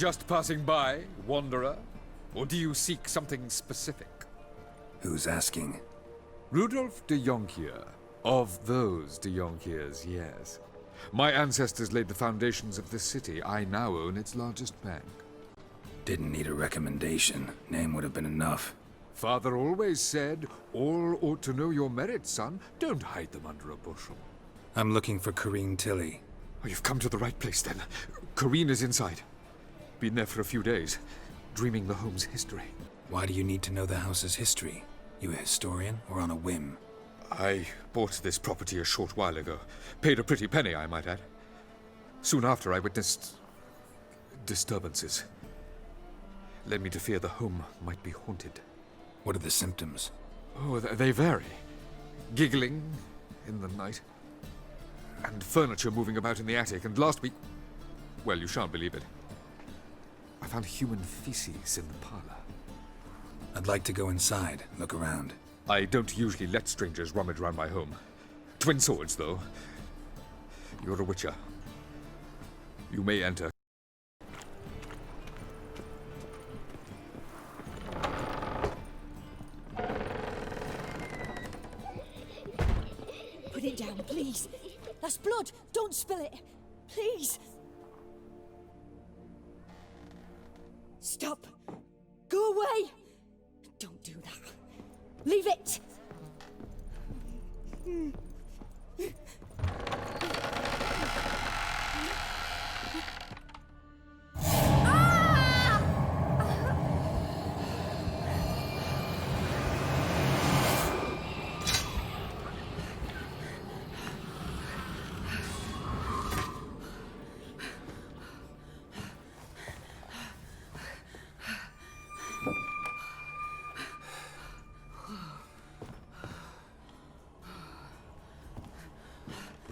Just passing by, wanderer? Or do you seek something specific? Who's asking? Rudolf de Jonkier. Of those de Jonkiers, yes. My ancestors laid the foundations of this city. I now own its largest bank. Didn't need a recommendation. Name would have been enough. Father always said, all ought to know your merits, son. Don't hide them under a bushel. I'm looking for Corrine Tilly. Oh, you've come to the right place, then. Corrine is inside. Been there for a few days, dreaming the home's history. Why do you need to know the house's history? You a historian or on a whim? I bought this property a short while ago. Paid a pretty penny, I might add. Soon after, I witnessed disturbances. Led me to fear the home might be haunted. What are the symptoms? Oh, they vary. Giggling in the night. And furniture moving about in the attic. And last week... well, you shan't believe it. I found human feces in the parlor. I'd like to go inside, look around. I don't usually let strangers rummage around my home. Twin swords, though. You're a witcher. You may enter. Put it down, please. That's blood. Don't spill it. Please. Stop. Go away. Don't do that. Leave it.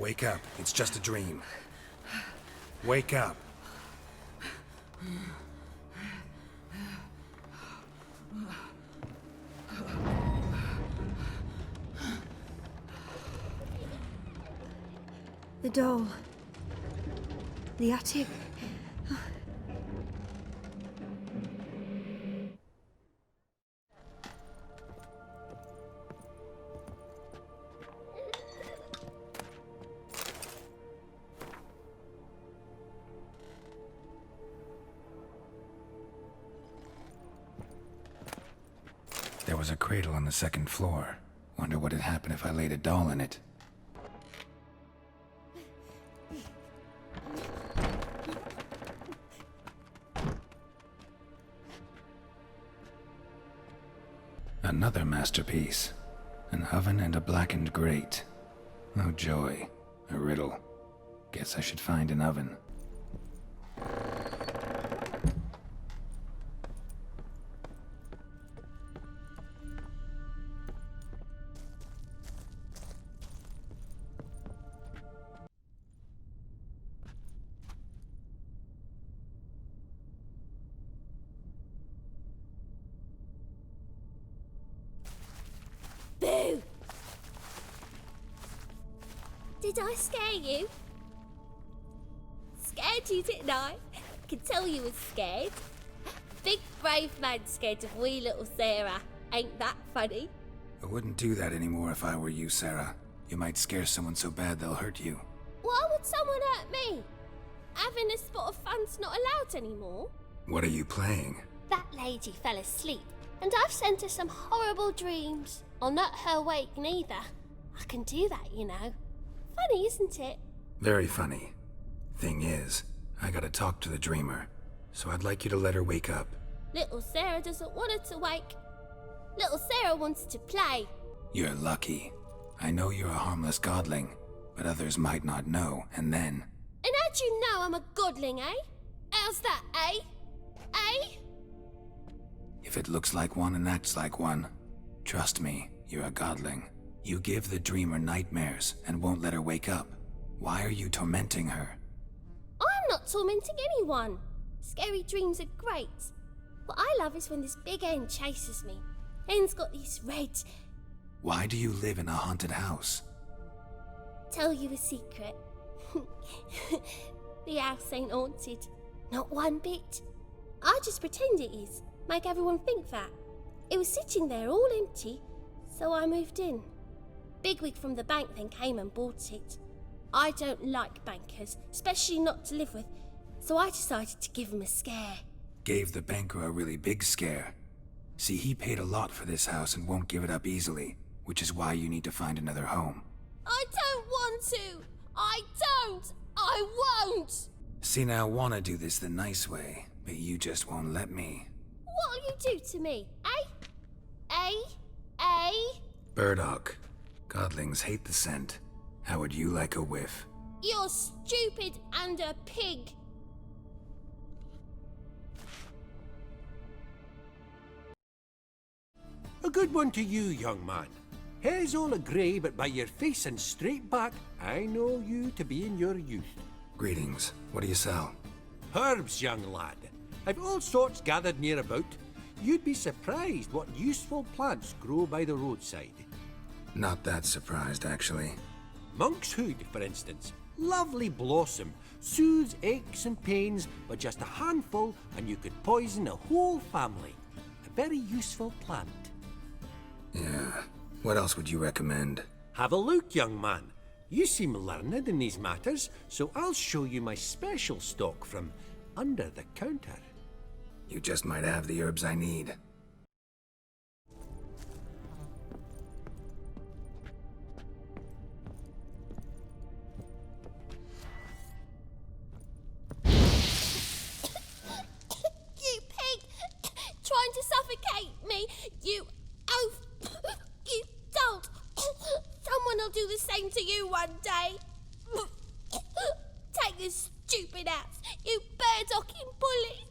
Wake up. It's just a dream. Wake up. The doll. The attic. There was a cradle on the second floor. Wonder what had happened if I laid a doll in it. Another masterpiece. An oven and a blackened grate. Oh joy. A riddle. Guess I should find an oven. Boo! Did I scare you? Scared you, didn't I? Can tell you was scared. Big brave man scared of wee little Sarah. Ain't that funny? I wouldn't do that anymore if I were you, Sarah. You might scare someone so bad they'll hurt you. Why would someone hurt me? Having a spot of fun's not allowed anymore. What are you playing? That lady fell asleep, and I've sent her some horrible dreams. I'll not her wake neither. I can do that, you know. Funny, isn't it? Very funny. Thing is, I gotta talk to the dreamer, so I'd like you to let her wake up. Little Sarah doesn't want her to wake. Little Sarah wants to play. You're lucky. I know you're a harmless godling, but others might not know, and then... And how'd you know I'm a godling, eh? How's that, eh? Eh? If it looks like one and acts like one, trust me, you're a godling. You give the dreamer nightmares and won't let her wake up. Why are you tormenting her? I'm not tormenting anyone. Scary dreams are great. What I love is when this big hen chases me. Hen's got these red... Why do you live in a haunted house? Tell you a secret. The house ain't haunted. Not one bit. I just pretend it is, make everyone think that. It was sitting there all empty, so I moved in. Bigwig from the bank then came and bought it. I don't like bankers, especially not to live with, so I decided to give him a scare. Gave the banker a really big scare. See, he paid a lot for this house and won't give it up easily, which is why you need to find another home. I don't want to! I don't! I won't! See, now I want to do this the nice way, but you just won't let me. What'll you do to me, eh? Eh? Burdock. Godlings hate the scent. How would you like a whiff? You're stupid and a pig. A good one to you, young man. Hair's all a grey, but by your face and straight back, I know you to be in your youth. Greetings. What do you sell? Herbs, young lad. I've all sorts gathered near about. You'd be surprised what useful plants grow by the roadside. Not that surprised, actually. Monk's hood, for instance. Lovely blossom. Soothes aches and pains, but just a handful and you could poison a whole family. A very useful plant. Yeah. What else would you recommend? Have a look, young man. You seem learned in these matters, so I'll show you my special stock from under the counter. You just might have the herbs I need. You pig! Trying to suffocate me! You oaf! You don't! Someone will do the same to you one day! Take this stupid axe, you birdocking bully!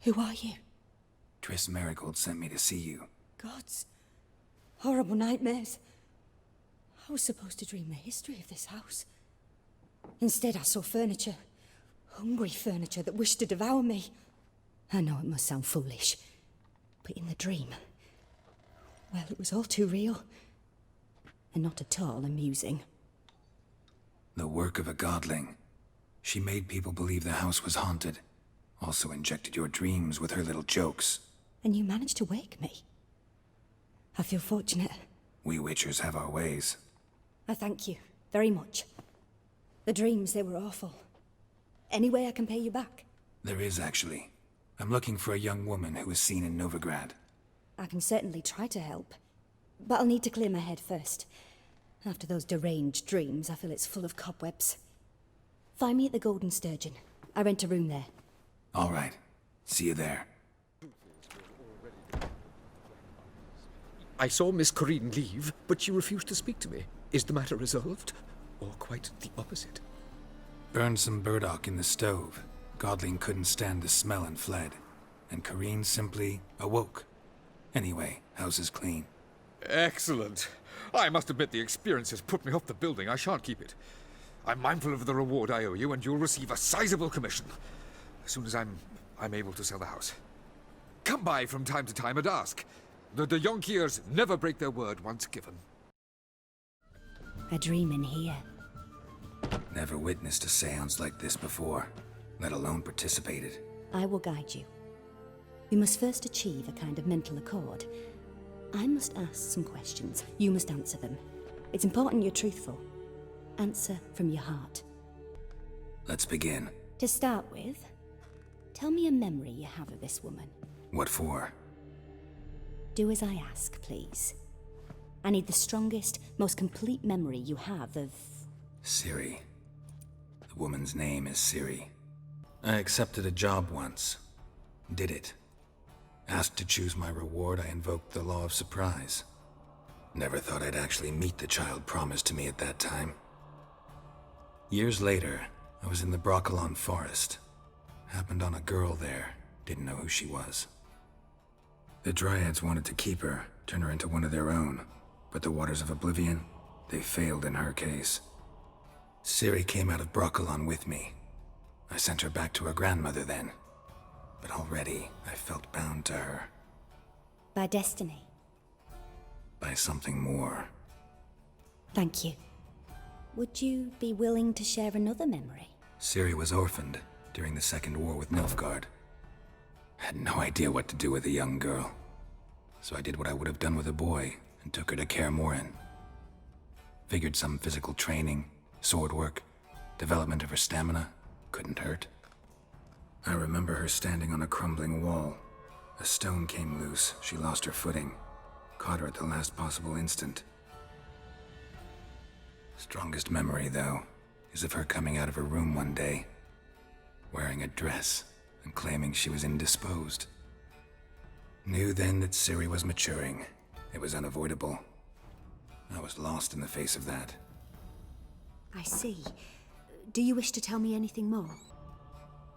Who are you? Triss Marigold sent me to see you. Gods. Horrible nightmares. I was supposed to dream the history of this house. Instead, I saw furniture. Hungry furniture that wished to devour me. I know it must sound foolish, but in the dream, well, it was all too real. And not at all amusing. The work of a godling. She made people believe the house was haunted. Also injected your dreams with her little jokes. And you managed to wake me. I feel fortunate. We witchers have our ways. I thank you very much. The dreams, they were awful. Any way I can pay you back? There is, actually. I'm looking for a young woman who was seen in Novigrad. I can certainly try to help. But I'll need to clear my head first. After those deranged dreams, I feel it's full of cobwebs. Find me at the Golden Sturgeon. I rent a room there. All right. See you there. I saw Miss Corinne leave, but she refused to speak to me. Is the matter resolved? Or quite the opposite? Burned some burdock in the stove. Godling couldn't stand the smell and fled. And Corinne simply awoke. Anyway, house is clean. Excellent. I must admit the experience has put me off the building. I shan't keep it. I'm mindful of the reward I owe you, and you'll receive a sizable commission. As soon as I'm able to sell the house. Come by from time to time and ask. The de Jonkiers never break their word once given. A dream in here. Never witnessed a seance like this before, let alone participated. I will guide you. We must first achieve a kind of mental accord. I must ask some questions. You must answer them. It's important you're truthful. Answer from your heart. Let's begin. To start with, tell me a memory you have of this woman. What for? Do as I ask, please. I need the strongest, most complete memory you have of... Ciri. The woman's name is Ciri. I accepted a job once. Did it. Asked to choose my reward, I invoked the law of surprise. Never thought I'd actually meet the child promised to me at that time. Years later, I was in the Broccolon forest. Happened on a girl there. Didn't know who she was. The Dryads wanted to keep her, turn her into one of their own. But the Waters of Oblivion, they failed in her case. Ciri came out of Broccolon with me. I sent her back to her grandmother then. But already, I felt bound to her. By destiny. By something more. Thank you. Would you be willing to share another memory? Ciri was orphaned during the Second War with Nilfgaard. Had no idea what to do with a young girl. So I did what I would have done with a boy and took her to Kaer Morhen. Figured some physical training, sword work, development of her stamina couldn't hurt. I remember her standing on a crumbling wall. A stone came loose, she lost her footing. Caught her at the last possible instant. Strongest memory, though, is of her coming out of her room one day, wearing a dress and claiming she was indisposed. Knew then that Ciri was maturing. It was unavoidable. I was lost in the face of that. I see. Do you wish to tell me anything more?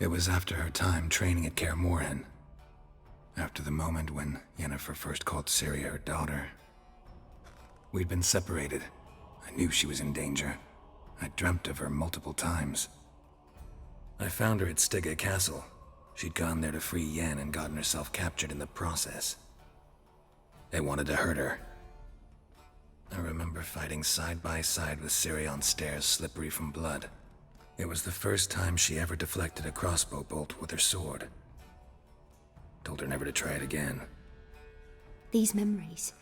It was after her time training at Kaer Morhen. After the moment when Yennefer first called Ciri her daughter. We'd been separated. I knew she was in danger. I dreamt of her multiple times. I found her at Stygga Castle. She'd gone there to free Yen and gotten herself captured in the process. They wanted to hurt her. I remember fighting side by side with Ciri on stairs slippery from blood. It was the first time she ever deflected a crossbow bolt with her sword. Told her never to try it again. These memories,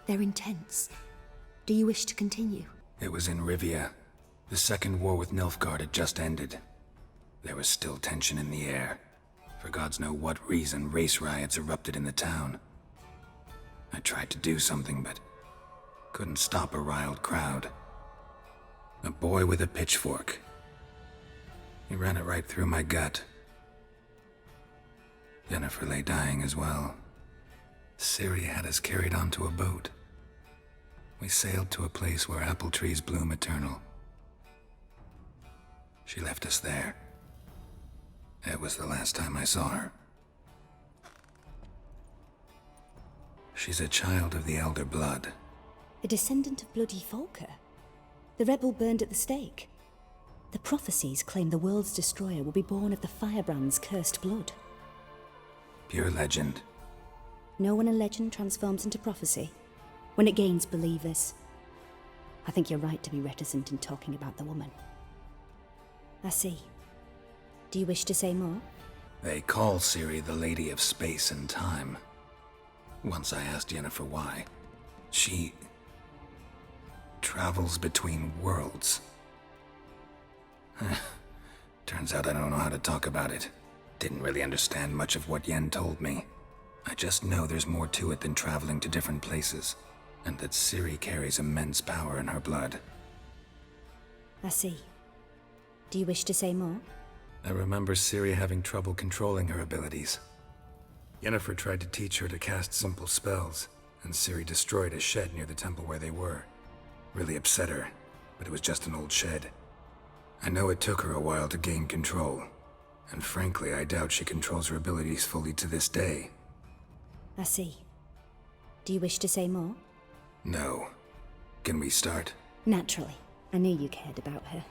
they're intense. Do you wish to continue? It was in Rivia. The Second War with Nilfgaard had just ended. There was still tension in the air. For gods know what reason, race riots erupted in the town. I tried to do something, but couldn't stop a riled crowd. A boy with a pitchfork. He ran it right through my gut. Yennefer lay dying as well. Ciri had us carried onto a boat. We sailed to a place where apple trees bloom eternal. She left us there. It was the last time I saw her. She's a child of the Elder Blood. A descendant of bloody Volker? The rebel burned at the stake? The prophecies claim the world's destroyer will be born of the firebrand's cursed blood. Pure legend. Know when a legend transforms into prophecy? When it gains believers. I think you're right to be reticent in talking about the woman. I see. Do you wish to say more? They call Ciri the Lady of Space and Time. Once I asked Yennefer why. She travels between worlds. Turns out I don't know how to talk about it. Didn't really understand much of what Yen told me. I just know there's more to it than traveling to different places, and that Ciri carries immense power in her blood. I see. Do you wish to say more? I remember Ciri having trouble controlling her abilities. Yennefer tried to teach her to cast simple spells, and Ciri destroyed a shed near the temple where they were. Really upset her, but it was just an old shed. I know it took her a while to gain control, and frankly, I doubt she controls her abilities fully to this day. I see. Do you wish to say more? No. Can we start? Naturally. I knew you cared about her.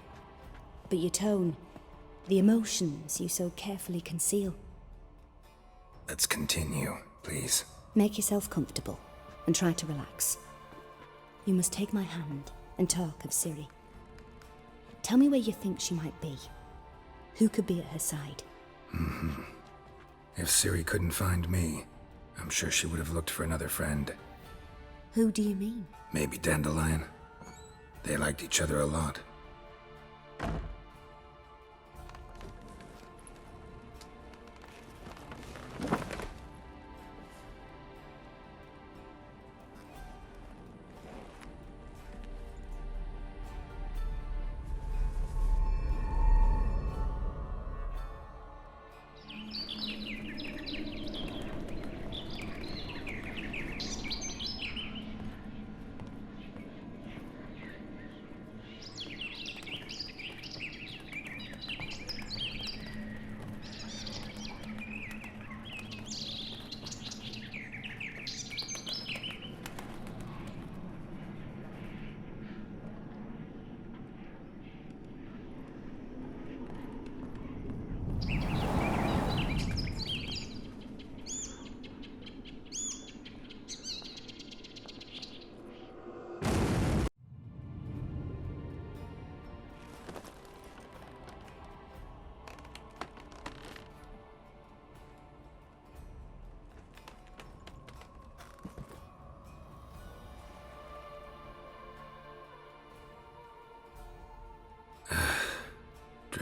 But your tone, the emotions you so carefully conceal. Let's continue, please. Make yourself comfortable, and try to relax. You must take my hand and talk of Ciri. Tell me where you think she might be. Who could be at her side? If Ciri couldn't find me, I'm sure she would have looked for another friend. Who do you mean? Maybe Dandelion. They liked each other a lot.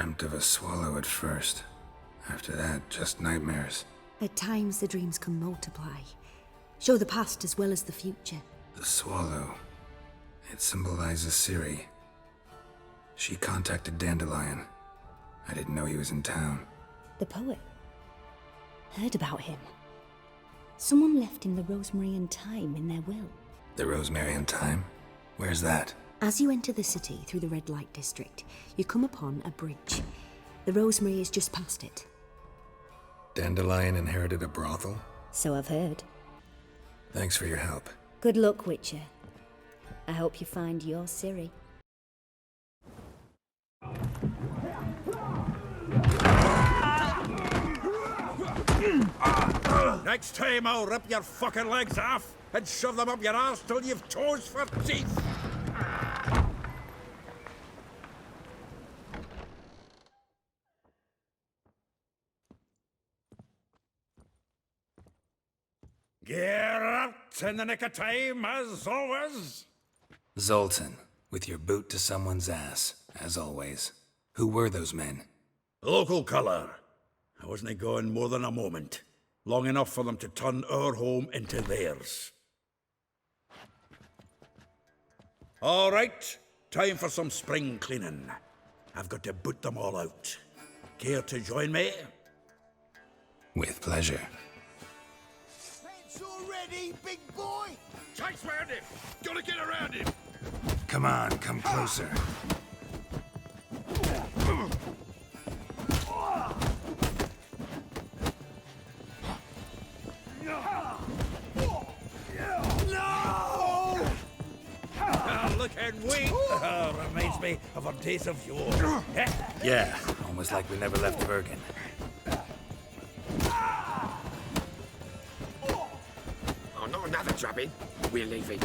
Dreamt of a swallow at first. After that, just nightmares. At times, the dreams can multiply, show the past as well as the future. The swallow. It symbolizes Ciri. She contacted Dandelion. I didn't know he was in town. The poet. Heard about him. Someone left him the rosemary and thyme in their will. The Rosemary and Thyme? Where's that? As you enter the city through the red light district, you come upon a bridge. The rosemary is just past it. Dandelion inherited a brothel? So I've heard. Thanks for your help. Good luck, Witcher. I hope you find your Ciri. Next time I'll rip your fucking legs off and shove them up your arse till you've toes for teeth. Get out in the nick of time, as always. Zoltan, with your boot to someone's ass, as always. Who were those men? Local colour. I wasn't gone more than a moment. Long enough for them to turn our home into theirs. All right, time for some spring cleaning. I've got to boot them all out. Care to join me? With pleasure. Pants already, big boy! Chase round him! Gotta get around him! Come on, come closer. Look and wait! Reminds me of our days of yore. Yeah, almost like we never left Bergen. Oh, not another drubbing. We're leaving.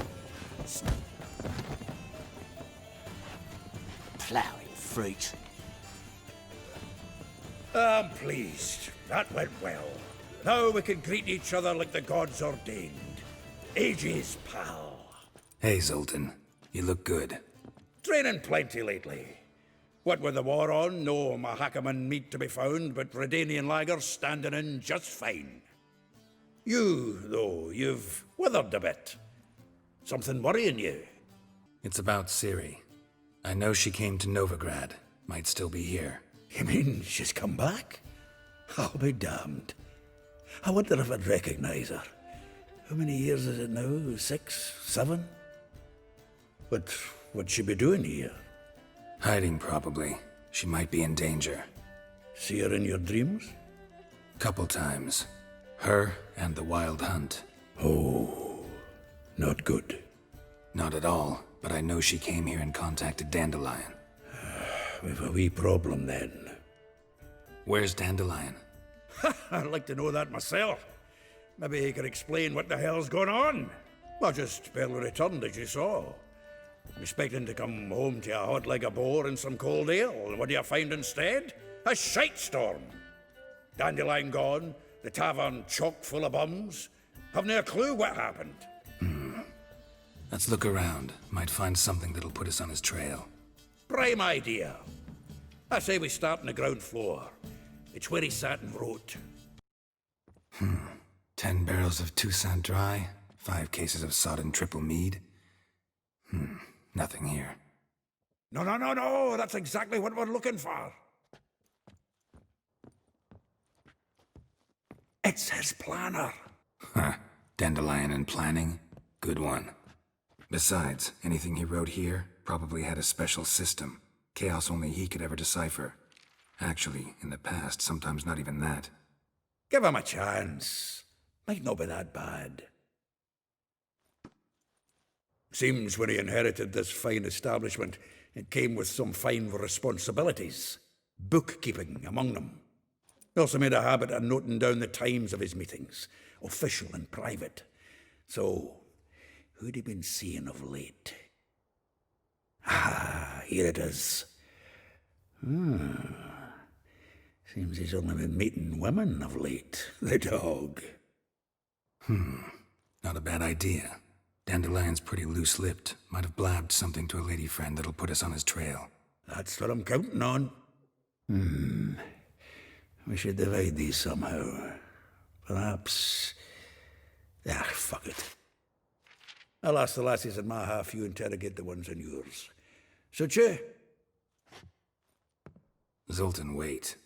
Ploughing fruit. I'm pleased. That went well. Now we can greet each other like the gods ordained. Ages, pal. Hey, Zoltan. You look good. Training plenty lately. What with the war on, no Mahakaman meat to be found, but Redanian lagers standing in just fine. You, though, you've withered a bit. Something worrying you? It's about Ciri. I know she came to Novigrad. Might still be here. You mean she's come back? I'll be damned. I wonder if I'd recognize her. How many years is it now? 6, 7? But what'd she be doing here? Hiding, probably. She might be in danger. See her in your dreams? Couple times. Her and the Wild Hunt. Oh, not good. Not at all, but I know she came here and contacted Dandelion. We've a wee problem then. Where's Dandelion? I'd like to know that myself. Maybe he could explain what the hell's going on. I just barely returned, as you saw. Expecting to come home to a hot leg of boar and some cold ale, and what do you find instead? A shite storm. Dandelion gone, the tavern chock full of bums. Haven't a clue what happened. Let's look around. Might find something that'll put us on his trail. Prime idea. I say we start on the ground floor. It's where he sat and wrote. 10 barrels of Toussaint Dry, 5 cases of sodden triple mead. Nothing here. No, that's exactly what we're looking for. It's his planner. Huh. Dandelion and planning? Good one. Besides, anything he wrote here probably had a special system. Chaos only he could ever decipher. Actually, in the past, sometimes not even that. Give him a chance. Might not be that bad. Seems when he inherited this fine establishment, it came with some fine responsibilities. Bookkeeping among them. He also made a habit of noting down the times of his meetings, official and private. So, who'd he been seeing of late? Ah, here it is. Seems he's only been meeting women of late, the dog. Not a bad idea. Dandelion's pretty loose-lipped. Might have blabbed something to a lady friend that'll put us on his trail. That's what I'm counting on. We should divide these somehow. Perhaps... fuck it. I'll ask the lassies in my half, you interrogate the ones in yours. Suche? Zoltan, wait.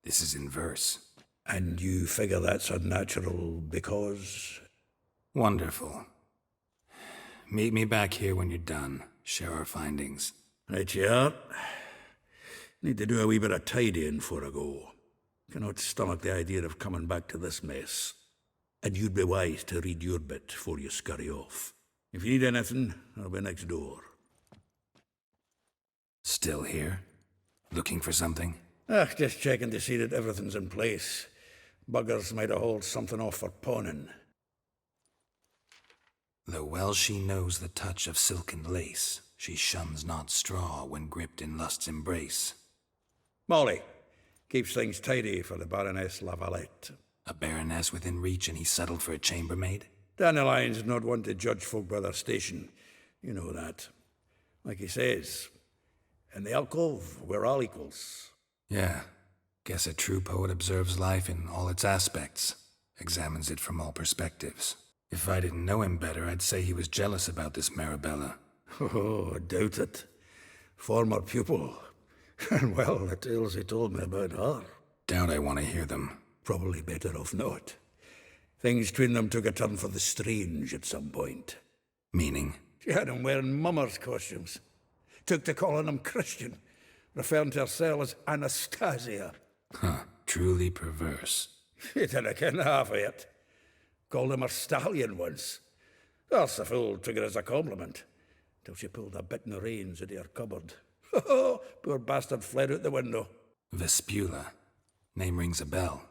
This is in verse. And you figure that's unnatural because... Wonderful. Meet me back here when you're done. Share our findings. Right you are. Need to do a wee bit of tidying before I go. Cannot stomach the idea of coming back to this mess. And you'd be wise to read your bit before you scurry off. If you need anything, I'll be next door. Still here? Looking for something? Just checking to see that everything's in place. Buggers might have hauled something off for pawning. Though well she knows the touch of silken lace, she shuns not straw when gripped in lust's embrace. Molly, keeps things tidy for the Baroness Lavalette. A baroness within reach and he settled for a chambermaid? Dandelion's not one to judge folk by their station. You know that. Like he says, in the alcove, we're all equals. Yeah. Guess a true poet observes life in all its aspects, examines it from all perspectives. If I didn't know him better, I'd say he was jealous about this Marabella. Oh, I doubt it. Former pupil. And well, the tales he told me about her. Doubt I want to hear them. Probably better off not. Things between them took a turn for the strange at some point. Meaning? She had him wearing mummers' costumes. Took to calling him Christian, referring to herself as Anastasia. Huh, truly perverse. He didn't ken half of it. Called him a stallion once. Else the fool took it as a compliment, till she pulled a bit in the reins out of her cupboard. Poor bastard fled out the window. Vespula. Name rings a bell.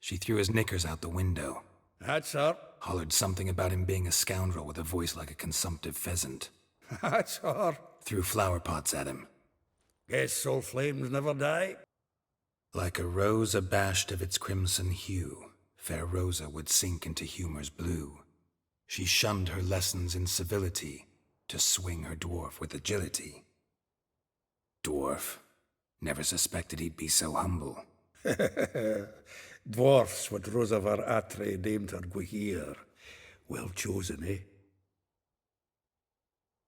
She threw his knickers out the window. That's her. Hollered something about him being a scoundrel with a voice like a consumptive pheasant. That's her. Threw flower pots at him. Guess soul flames never die. Like a rose abashed of its crimson hue, fair Rosa would sink into humor's blue. She shunned her lessons in civility, to swing her dwarf with agility. Dwarf. Never suspected he'd be so humble. Dwarfs what Rosa var Atre named her Guihir. Well chosen, eh?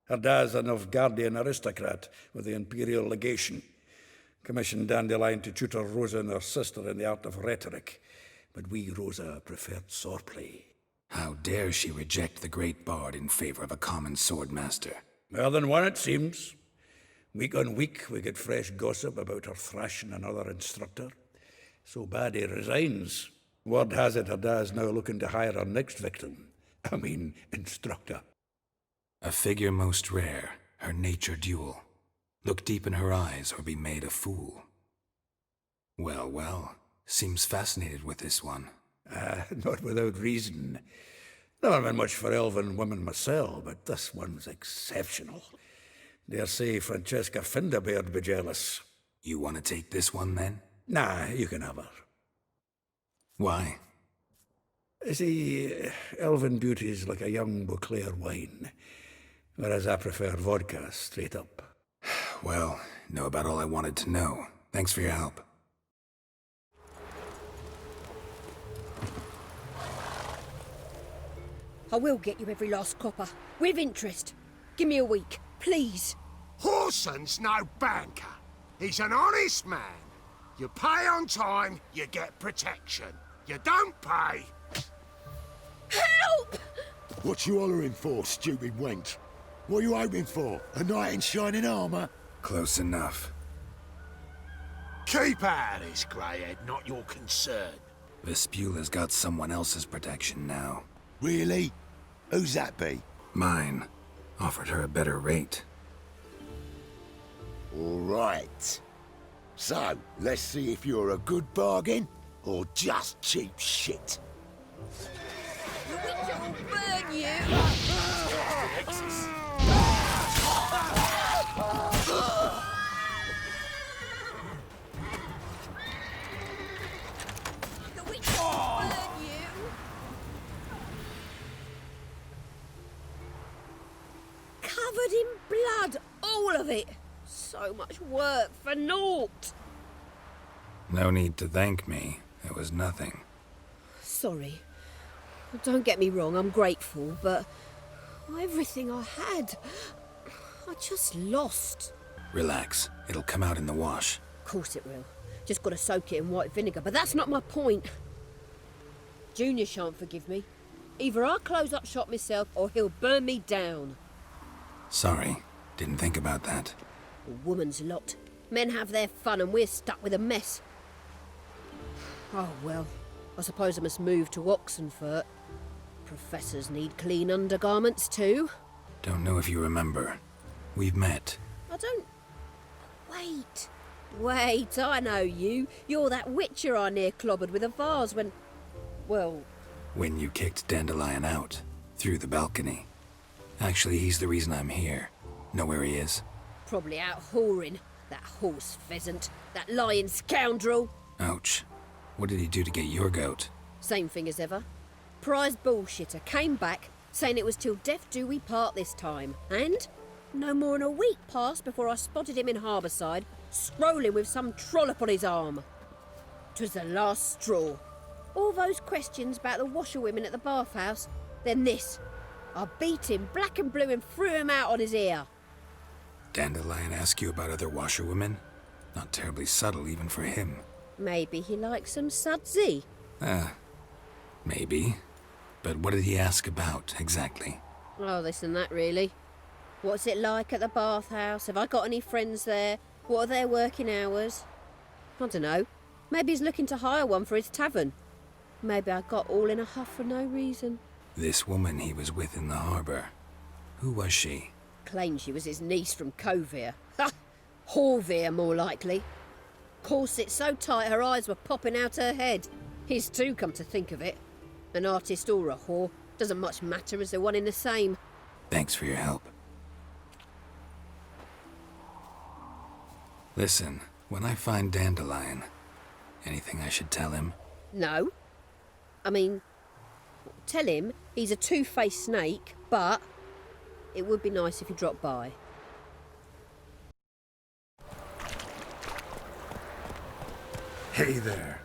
Her dad's a Novgardian aristocrat with the Imperial Legation. Commissioned Dandelion to tutor Rosa and her sister in the art of rhetoric. But we, Rosa, preferred swordplay. How dare she reject the great bard in favor of a common swordmaster? More than one, it seems. Week on week, we get fresh gossip about her thrashing another instructor. So bad he resigns. Word has it her dad's now looking to hire her next victim. Instructor. A figure most rare, her nature dual. Look deep in her eyes or be made a fool. Well, well, seems fascinated with this one. Not without reason. Never been much for elven women myself, but this one's exceptional. Dare say Francesca Finderbeard be jealous. You want to take this one, then? Nah, you can have her. Why? See, elven beauty's like a young Beauclair wine, whereas I prefer vodka straight up. Well, know about all I wanted to know. Thanks for your help. I will get you every last copper, with interest. Give me a week, please. Horson's no banker. He's an honest man. You pay on time, you get protection. You don't pay... Help! What you hollering for, stupid wench? What are you hoping for? A knight in shining armor? Close enough. Keep out of this, greyhead, not your concern. Vespula's got someone else's protection now. Really? Who's that be? Mine. Offered her a better rate. All right. So, let's see if you're a good bargain or just cheap shit. The witch will burn you! The witch will burn you! Covered in blood, all of it. So much work for naught. No need to thank me. It was nothing. Sorry. Don't get me wrong, I'm grateful, but everything I had, I just lost. Relax. It'll come out in the wash. Of course it will. Just gotta soak it in white vinegar, but that's not my point. Junior shan't forgive me. Either I'll close up shop myself or he'll burn me down. Sorry. Didn't think about that. A woman's lot. Men have their fun and we're stuck with a mess. Oh well, I suppose I must move to Oxenfurt. Professors need clean undergarments too. Don't know if you remember. We've met. I don't... Wait, I know you. You're that witcher I near clobbered with a vase when... Well... When you kicked Dandelion out. Through the balcony. Actually, he's the reason I'm here. Know where he is? Probably out whoring. That horse pheasant. That lying scoundrel. Ouch. What did he do to get your goat? Same thing as ever. Prize bullshitter came back, saying it was till death do we part this time. And no more than a week passed before I spotted him in Harbourside, scrolling with some trollop on his arm. 'Twas the last straw. All those questions about the washerwomen at the bathhouse, then this. I beat him black and blue and threw him out on his ear. Dandelion ask you about other washerwomen? Not terribly subtle even for him. Maybe he likes some sudsy. Maybe. But what did he ask about, exactly? Oh, this and that, really. What's it like at the bathhouse? Have I got any friends there? What are their working hours? I don't know. Maybe he's looking to hire one for his tavern. Maybe I got all in a huff for no reason. This woman he was with in the harbour. Who was she? Claimed she was his niece from Covere. Ha! Horvere, more likely. Corset so tight her eyes were popping out her head. His too, come to think of it. An artist or a whore. Doesn't much matter as they're one in the same. Thanks for your help. Listen, when I find Dandelion, anything I should tell him? No. I mean, tell him he's a two-faced snake, but it would be nice if he dropped by. Hey there.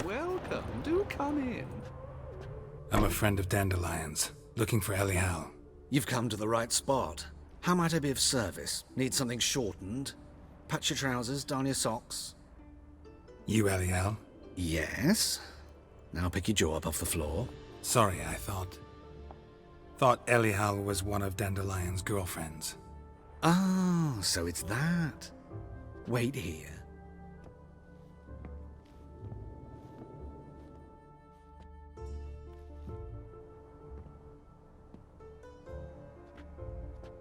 Welcome. Do come in. I'm a friend of Dandelion's, looking for Elihal. You've come to the right spot. How might I be of service? Need something shortened? Patch your trousers, darn your socks. You Elihal? Yes. Now pick your jaw up off the floor. Sorry, I thought Elihal was one of Dandelion's girlfriends. Ah, so it's that. Wait here.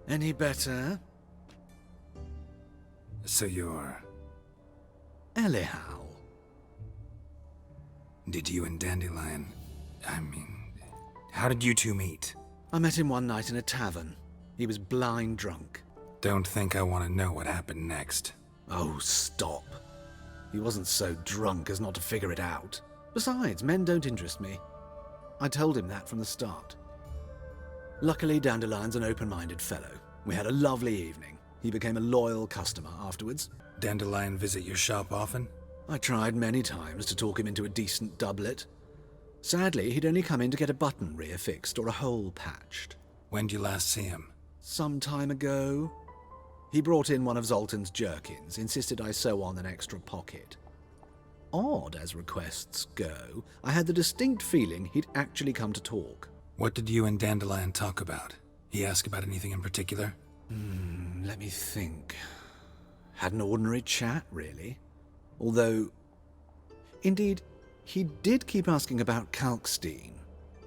Any better? So you're... Elihal. Did you and Dandelion... how did you two meet? I met him one night in a tavern. He was blind drunk. Don't think I want to know what happened next. Oh, stop. He wasn't so drunk as not to figure it out. Besides, men don't interest me. I told him that from the start. Luckily, Dandelion's an open-minded fellow. We had a lovely evening. He became a loyal customer afterwards. Dandelion visit your shop often? I tried many times to talk him into a decent doublet. Sadly, he'd only come in to get a button reaffixed or a hole patched. When did you last see him? Some time ago. He brought in one of Zoltan's jerkins, insisted I sew on an extra pocket. Odd as requests go, I had the distinct feeling he'd actually come to talk. What did you and Dandelion talk about? He asked about anything in particular? Let me think. Had an ordinary chat, really. Although, indeed, he did keep asking about Kalkstein.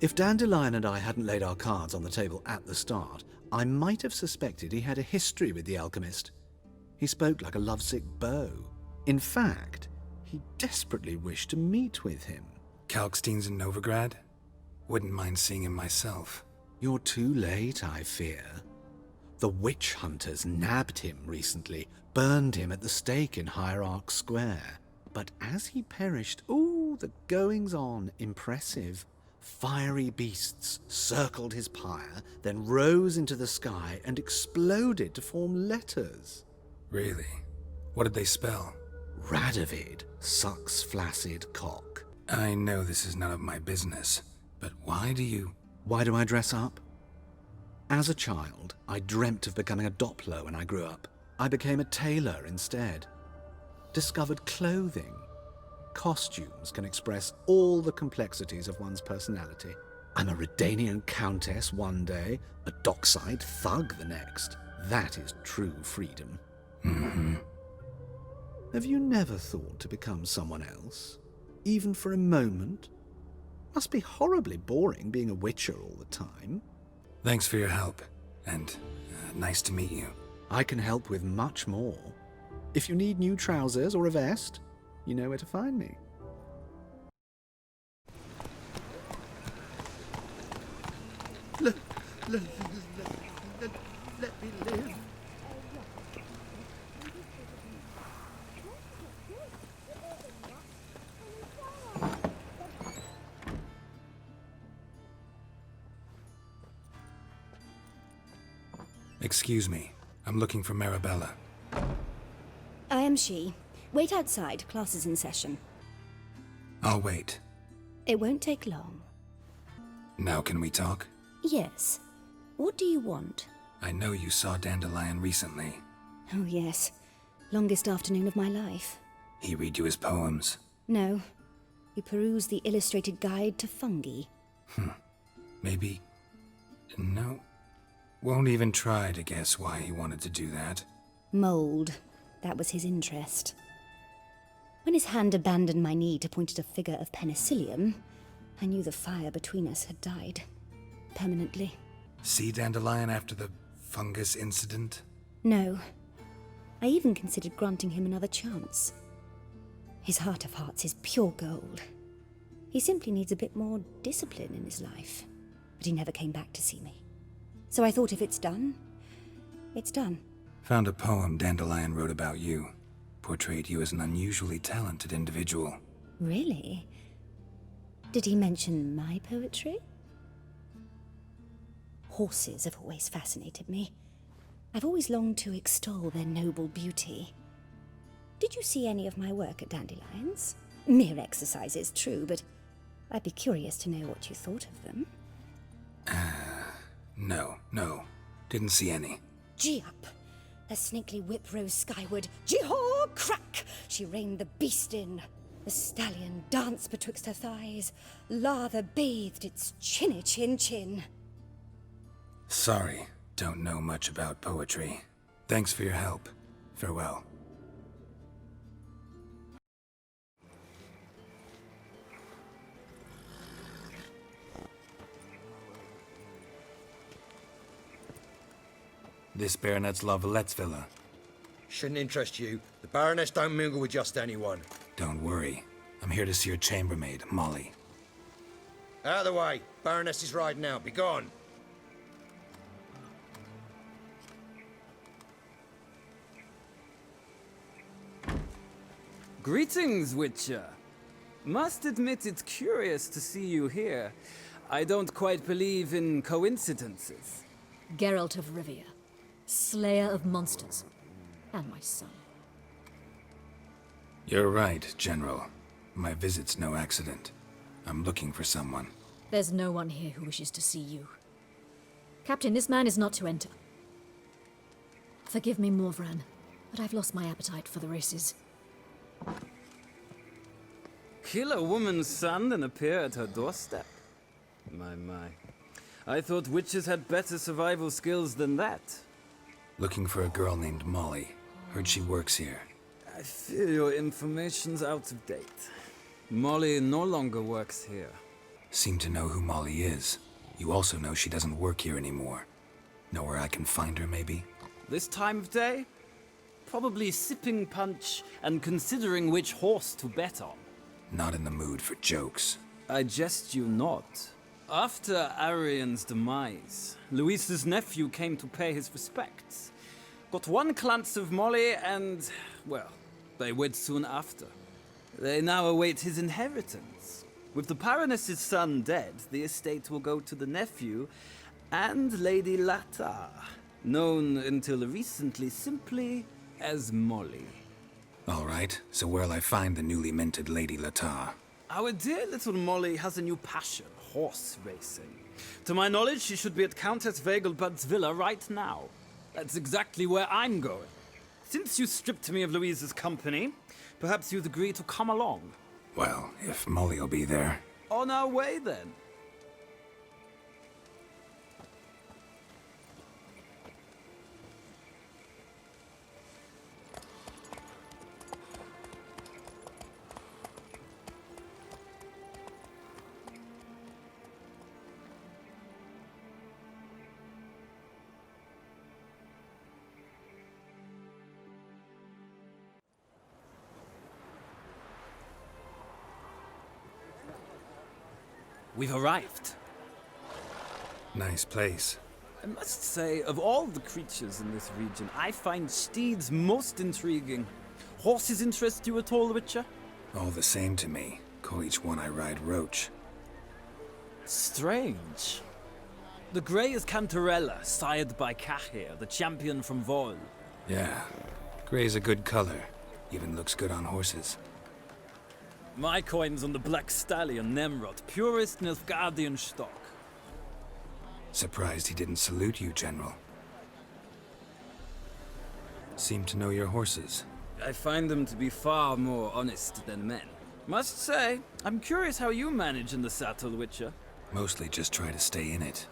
If Dandelion and I hadn't laid our cards on the table at the start, I might have suspected he had a history with the alchemist. He spoke like a lovesick beau. In fact, he desperately wished to meet with him. Kalkstein's in Novigrad? Wouldn't mind seeing him myself. You're too late, I fear. The witch hunters nabbed him recently, burned him at the stake in Hierarch Square. But as he perished, the goings-on, impressive. Fiery beasts circled his pyre, then rose into the sky and exploded to form letters. Really? What did they spell? Radovid sucks flaccid cock. I know this is none of my business, but why do I dress up? As a child, I dreamt of becoming a Doppler when I grew up. I became a tailor instead. Discovered clothing. Costumes can express all the complexities of one's personality. I'm a Redanian countess one day, a dockside thug the next. That is true freedom. Mm-hmm. Have you never thought to become someone else? Even for a moment? Must be horribly boring being a witcher all the time. Thanks for your help, and nice to meet you. I can help with much more. If you need new trousers or a vest, you know where to find me. Let me live. Excuse me. I'm looking for Marabella. I am she. Wait outside. Class is in session. I'll wait. It won't take long. Now can we talk? Yes. What do you want? I know you saw Dandelion recently. Oh, yes. Longest afternoon of my life. He read you his poems? No. You peruse the illustrated guide to fungi. Maybe... No. Won't even try to guess why he wanted to do that. Mold. That was his interest. When his hand abandoned my knee to point at a figure of penicillium, I knew the fire between us had died. Permanently. See Dandelion after the fungus incident? No. I even considered granting him another chance. His heart of hearts is pure gold. He simply needs a bit more discipline in his life. But he never came back to see me. So I thought if it's done, it's done. Found a poem Dandelion wrote about you. Portrayed you as an unusually talented individual. Really? Did he mention my poetry? Horses have always fascinated me. I've always longed to extol their noble beauty. Did you see any of my work at Dandelion's? Mere exercises, true, but I'd be curious to know what you thought of them. No. Didn't see any. Gee up! A snakely whip rose skyward. Gee-haw! Crack! She reined the beast in. The stallion danced betwixt her thighs. Lather bathed its chinny chin. Sorry, don't know much about poetry. Thanks for your help. Farewell. This Baronet's La Vallette's villa. Shouldn't interest you. The Baroness don't mingle with just anyone. Don't worry. I'm here to see your chambermaid, Molly. Out of the way. Baroness is riding out. Be gone. Greetings, Witcher. Must admit it's curious to see you here. I don't quite believe in coincidences. Geralt of Rivia, slayer of monsters, and my son. You're right, General. My visit's no accident. I'm looking for someone. There's no one here who wishes to see you. Captain, this man is not to enter. Forgive me, Morvran, but I've lost my appetite for the races. Kill a woman's son and appear at her doorstep? My. I thought witches had better survival skills than that. Looking for a girl named Molly. Heard she works here. I fear your information's out of date. Molly no longer works here. Seem to know who Molly is. You also know she doesn't work here anymore. Know where I can find her, maybe? This time of day? Probably sipping punch and considering which horse to bet on. Not in the mood for jokes. I jest you not. After Arian's demise, Luis's nephew came to pay his respects. Got one glance of Molly and, well, they wed soon after. They now await his inheritance. With the Baroness's son dead, the estate will go to the nephew and Lady Latta, known until recently simply as Molly. All right, so where'll I find the newly minted Lady Latta? Our dear little Molly has a new passion, horse racing. To my knowledge, she should be at Countess Vegelbud's villa right now. That's exactly where I'm going. Since you stripped me of Louise's company, perhaps you'd agree to come along. Well, if Molly'll be there. On our way, then. We've arrived. Nice place. I must say, of all the creatures in this region, I find steeds most intriguing. Horses interest you at all, Witcher? All the same to me. Call each one I ride Roach. Strange. The grey is Cantarella, sired by Cahir, the champion from Vol. Yeah, gray's a good color. Even looks good on horses. My coin's on the Black Stallion, Nemrod, purest Nilfgaardian stock. Surprised he didn't salute you, General. Seem to know your horses. I find them to be far more honest than men. Must say, I'm curious how you manage in the saddle, Witcher. Mostly just try to stay in it.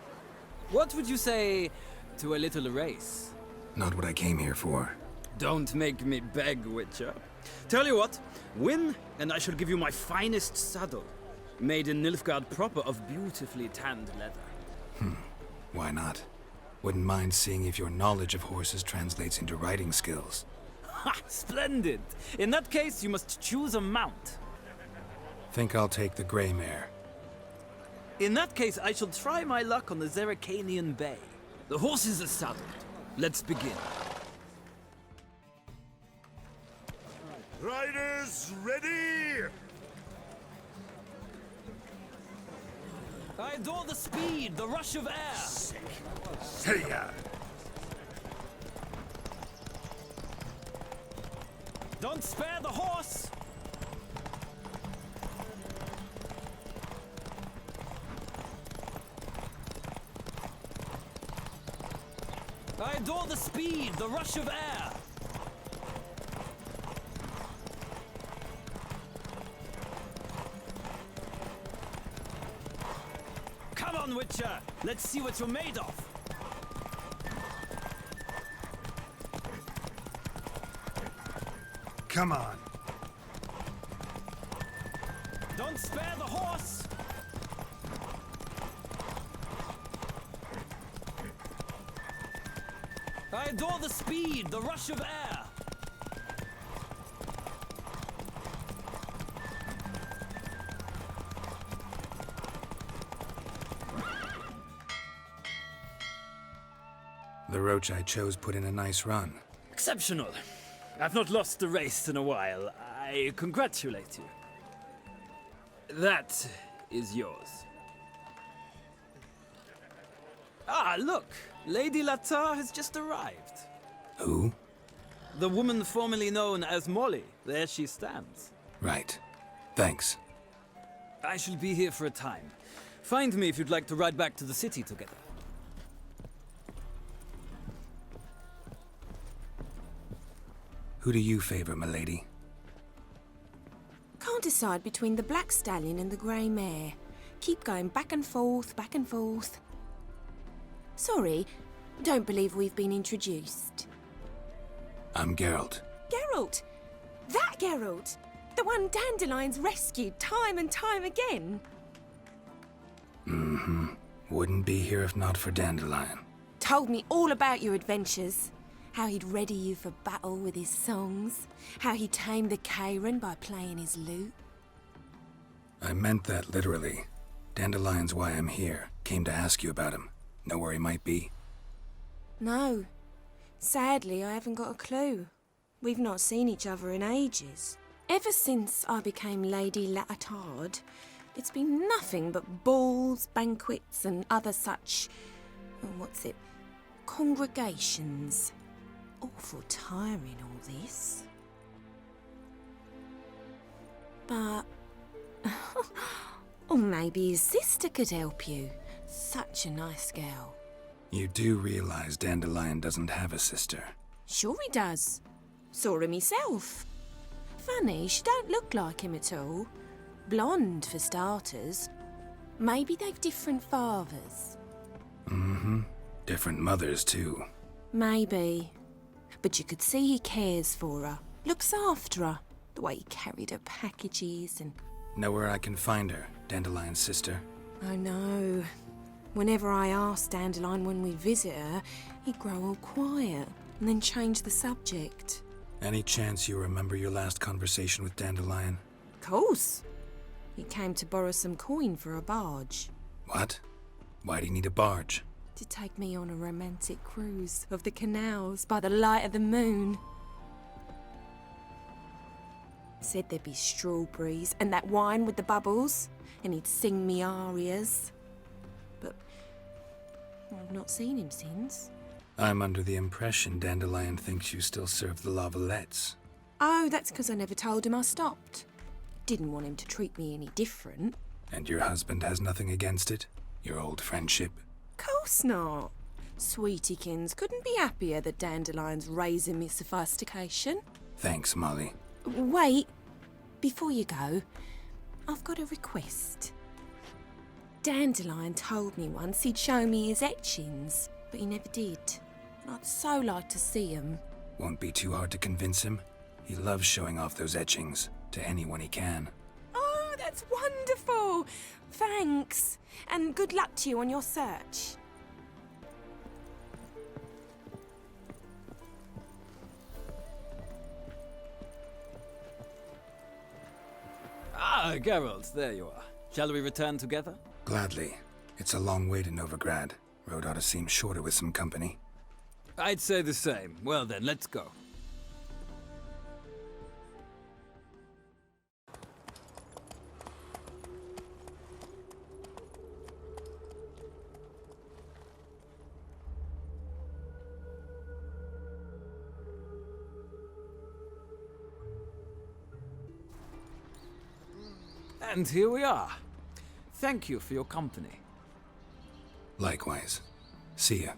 What would you say to a little race? Not what I came here for. Don't make me beg, Witcher. Tell you what, win, and I shall give you my finest saddle. Made in Nilfgaard proper of beautifully tanned leather. Why not? Wouldn't mind seeing if your knowledge of horses translates into riding skills. Ha! Splendid! In that case, you must choose a mount. Think I'll take the gray mare. In that case, I shall try my luck on the Zeracanian Bay. The horses are saddled. Let's begin. Riders, ready! I adore the speed, the rush of air. Sick. See ya! Don't spare the horse! I adore the speed, the rush of air. Come on, Witcher! Let's see what you're made of! Come on. Don't spare the horse! I adore the speed, the rush of air! The Roach I chose put in a nice run. Exceptional. I've not lost a race in a while. I congratulate you. That is yours. Ah, look! Lady Latta has just arrived. Who? The woman formerly known as Molly. There she stands. Right. Thanks. I shall be here for a time. Find me if you'd like to ride back to the city together. Who do you favor, milady? Can't decide between the Black Stallion and the Grey Mare. Keep going back and forth, back and forth. Sorry, don't believe we've been introduced. I'm Geralt. Geralt! That Geralt! The one Dandelion's rescued time and time again. Mm-hmm. Wouldn't be here if not for Dandelion. Told me all about your adventures. How he'd ready you for battle with his songs. How he tamed the Kairan by playing his lute. I meant that literally. Dandelion's why I'm here. Came to ask you about him. Know where he might be? No. Sadly, I haven't got a clue. We've not seen each other in ages. Ever since I became Lady Latard, It's been nothing but balls, banquets, and other such. Congregations. Awful tiring, all this. But. Or maybe his sister could help you. Such a nice girl. You do realize Dandelion doesn't have a sister? Sure he does. Saw her myself. Funny, she don't look like him at all. Blonde, for starters. Maybe they've different fathers. Mm-hmm. Different mothers, too. Maybe. But you could see he cares for her. Looks after her. The way he carried her packages and... Know where I can find her, Dandelion's sister? I know. Whenever I asked Dandelion when we'd visit her, he'd grow all quiet and then change the subject. Any chance you remember your last conversation with Dandelion? Of course. He came to borrow some coin for a barge. What? Why do you need a barge? To take me on a romantic cruise of the canals by the light of the moon. Said there'd be strawberries and that wine with the bubbles, and he'd sing me arias. But I've not seen him since. I'm under the impression Dandelion thinks you still serve the Lavalettes. Oh, that's because I never told him I stopped. Didn't want him to treat me any different. And your husband has nothing against it? Your old friendship? Course not. Sweetiekins couldn't be happier that Dandelion's raising me sophistication. Thanks, Molly. Wait, before you go, I've got a request. Dandelion told me once he'd show me his etchings, but he never did. And I'd so like to see them. Won't be too hard to convince him. He loves showing off those etchings to anyone he can. Oh, that's wonderful! Thanks, and good luck to you on your search. Ah, Geralt, there you are. Shall we return together? Gladly. It's a long way to Novigrad. Road ought to seem shorter with some company. I'd say the same. Well then, let's go. And here we are. Thank you for your company. Likewise. See ya.